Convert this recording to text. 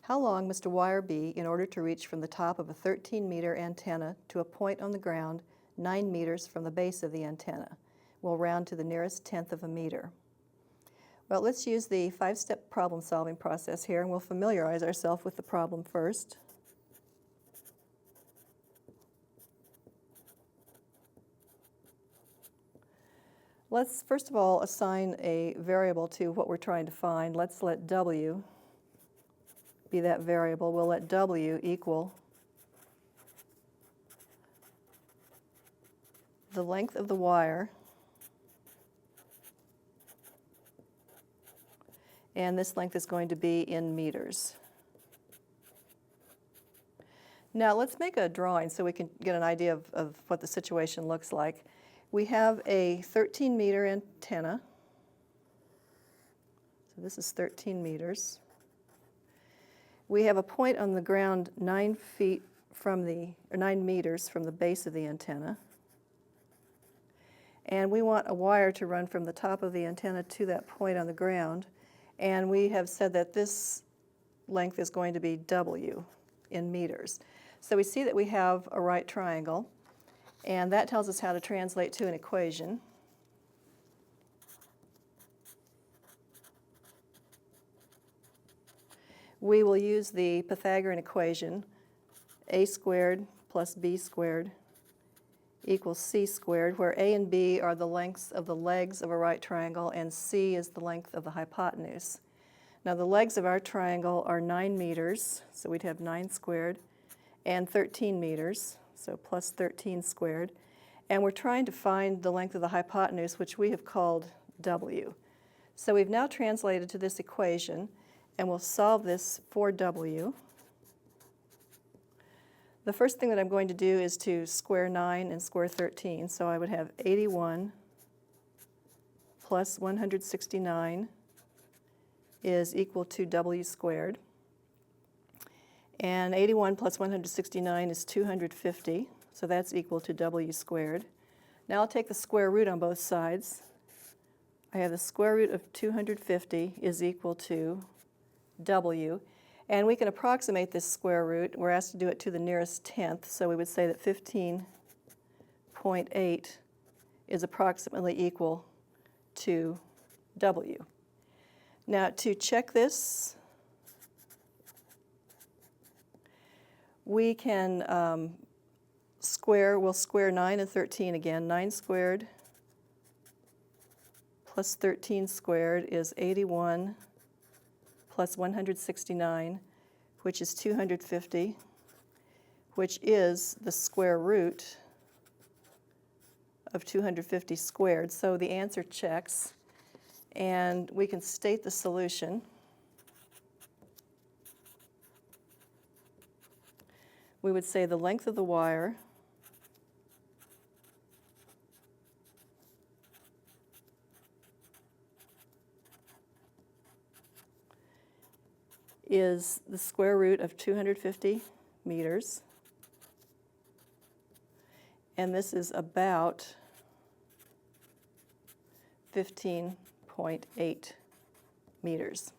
How long must a wire be in order to reach from the top of a 13-meter antenna to a point on the ground 9 meters from the base of the antenna? We'll round to the nearest tenth of a meter. Well, let's use the 5-step problem-solving process here, and we'll familiarize ourselves with the problem first. Let's first of all assign a variable to what we're trying to find. Let's let W be that variable. We'll let W equal the length of the wire, and this length is going to be in meters. Now let's make a drawing so we can get an idea of what the situation looks like. We have a 13-meter antenna. So this is 13 meters. We have a point on the ground 9 meters from the base of the antenna. And we want a wire to run from the top of the antenna to that point on the ground. And we have said that this length is going to be W in meters. So we see that we have a right triangle, and that tells us how to translate to an equation. We will use the Pythagorean equation, a squared plus b squared equals c squared, where a and b are the lengths of the legs of a right triangle and c is the length of the hypotenuse. Now the legs of our triangle are 9 meters, so we'd have 9 squared, and 13 meters, so plus 13 squared. And we're trying to find the length of the hypotenuse, which we have called W. So we've now translated to this equation, and we'll solve this for W. The first thing that I'm going to do is to square 9 and square 13. So I would have 81 plus 169 is equal to W squared. And 81 plus 169 is 250, so that's equal to W squared. Now I'll take the square root on both sides. I have the square root of 250 is equal to W. And we can approximate this square root. We're asked to do it to the nearest tenth, so we would say that 15.8 is approximately equal to W. Now to check this, we can we'll square 9 and 13 again. 9 squared plus 13 squared is 81 plus 169, which is 250, which is the square root of 250 squared. So the answer checks, and we can state the solution. We would say the length of the wire is the square root of 250 meters, and this is about 15.8 meters.